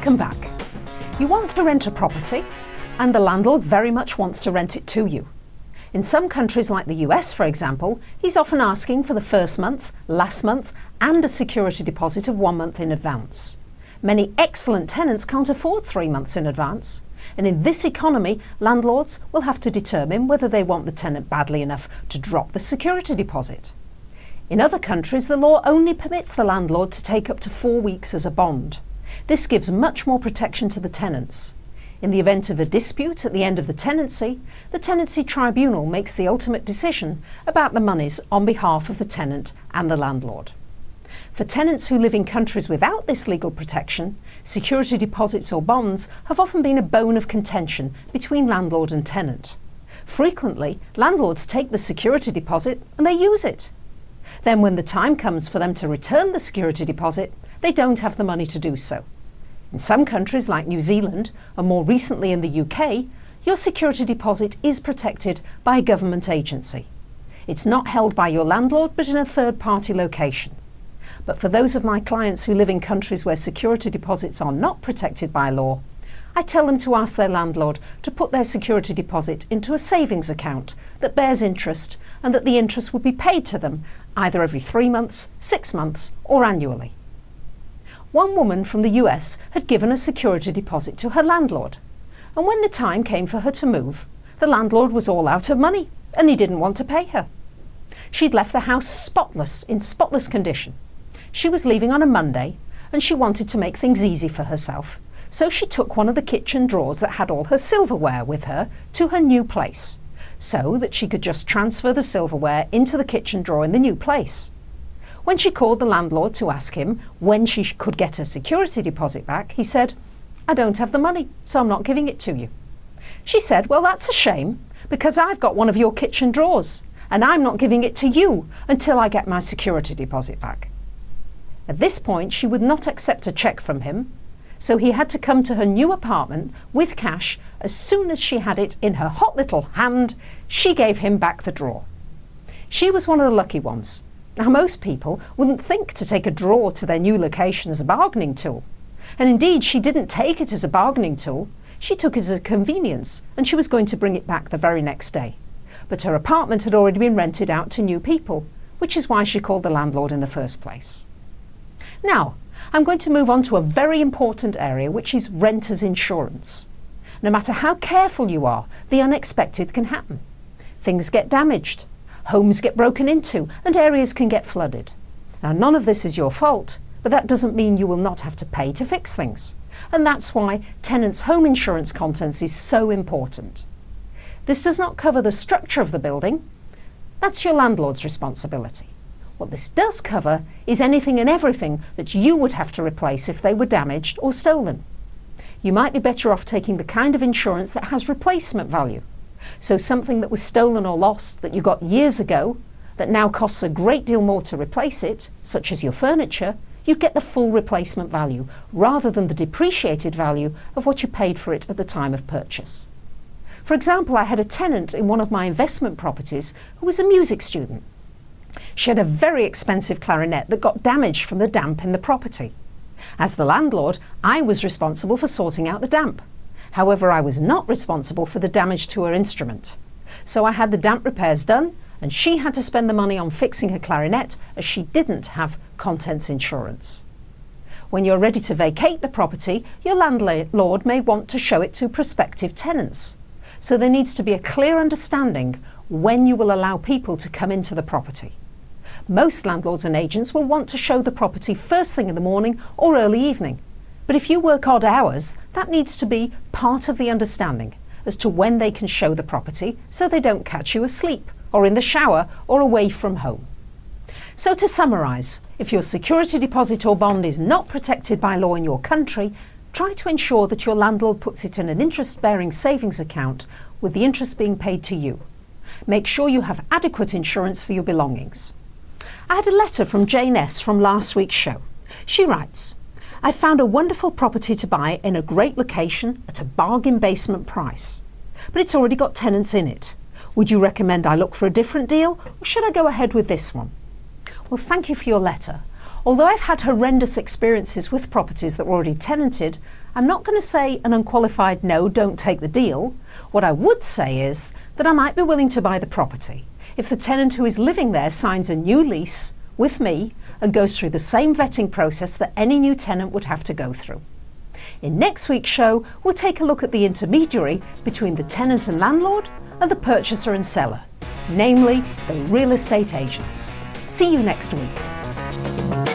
Welcome back. You want to rent a property, and the landlord very much wants to rent it to you. In some countries like the US, for example, he's often asking for the first month, last month, and a security deposit of 1 month in advance. Many excellent tenants can't afford 3 months in advance. And in this economy, landlords will have to determine whether they want the tenant badly enough to drop the security deposit. In other countries, the law only permits the landlord to take up to 4 weeks as a bond. This gives much more protection to the tenants. In the event of a dispute at the end of the tenancy tribunal makes the ultimate decision about the monies on behalf of the tenant and the landlord. For tenants who live in countries without this legal protection, security deposits or bonds have often been a bone of contention between landlord and tenant. Frequently, landlords take the security deposit and they use it. Then when the time comes for them to return the security deposit, they don't have the money to do so. In some countries like New Zealand, and more recently in the UK, your security deposit is protected by a government agency. It's not held by your landlord, but in a third-party location. But for those of my clients who live in countries where security deposits are not protected by law, I tell them to ask their landlord to put their security deposit into a savings account that bears interest, and that the interest would be paid to them either every 3 months, 6 months, or annually. One woman from the US had given a security deposit to her landlord, and when the time came for her to move, the landlord was all out of money and he didn't want to pay her. She'd left the house in spotless condition. She was leaving on a Monday and she wanted to make things easy for herself, so she took one of the kitchen drawers that had all her silverware with her to her new place, so that she could just transfer the silverware into the kitchen drawer in the new place. When she called the landlord to ask him when she could get her security deposit back, he said, "I don't have the money, so I'm not giving it to you." She said, "Well, that's a shame, because I've got one of your kitchen drawers, and I'm not giving it to you until I get my security deposit back." At this point, she would not accept a cheque from him, so he had to come to her new apartment with cash. As soon as she had it in her hot little hand, she gave him back the drawer. She was one of the lucky ones. Now, most people wouldn't think to take a drawer to their new location as a bargaining tool. And indeed, she didn't take it as a bargaining tool. She took it as a convenience, and she was going to bring it back the very next day. But her apartment had already been rented out to new people, which is why she called the landlord in the first place. Now, I'm going to move on to a very important area, which is renter's insurance. No matter how careful you are, the unexpected can happen. Things get damaged. Homes get broken into and areas can get flooded. Now, none of this is your fault, but that doesn't mean you will not have to pay to fix things. And that's why tenants' home insurance contents is so important. This does not cover the structure of the building. That's your landlord's responsibility. What this does cover is anything and everything that you would have to replace if they were damaged or stolen. You might be better off taking the kind of insurance that has replacement value. So something that was stolen or lost that you got years ago that now costs a great deal more to replace it, such as your furniture, you get the full replacement value rather than the depreciated value of what you paid for it at the time of purchase. For example, I had a tenant in one of my investment properties who was a music student. She had a very expensive clarinet that got damaged from the damp in the property. As the landlord, I was responsible for sorting out the damp. However, I was not responsible for the damage to her instrument. So I had the damp repairs done, and she had to spend the money on fixing her clarinet as she didn't have contents insurance. When you're ready to vacate the property, your landlord may want to show it to prospective tenants. So there needs to be a clear understanding when you will allow people to come into the property. Most landlords and agents will want to show the property first thing in the morning or early evening. But if you work odd hours, that needs to be part of the understanding as to when they can show the property so they don't catch you asleep or in the shower or away from home. So to summarise, if your security deposit or bond is not protected by law in your country, try to ensure that your landlord puts it in an interest-bearing savings account with the interest being paid to you. Make sure you have adequate insurance for your belongings. I had a letter from Jane S. from last week's show. She writes, "I found a wonderful property to buy in a great location at a bargain basement price, but it's already got tenants in it. Would you recommend I look for a different deal, or should I go ahead with this one?" Well, thank you for your letter. Although I've had horrendous experiences with properties that were already tenanted, I'm not going to say an unqualified no, don't take the deal. What I would say is that I might be willing to buy the property if the tenant who is living there signs a new lease with me and goes through the same vetting process that any new tenant would have to go through. In next week's show, we'll take a look at the intermediary between the tenant and landlord and the purchaser and seller, namely the real estate agents. See you next week.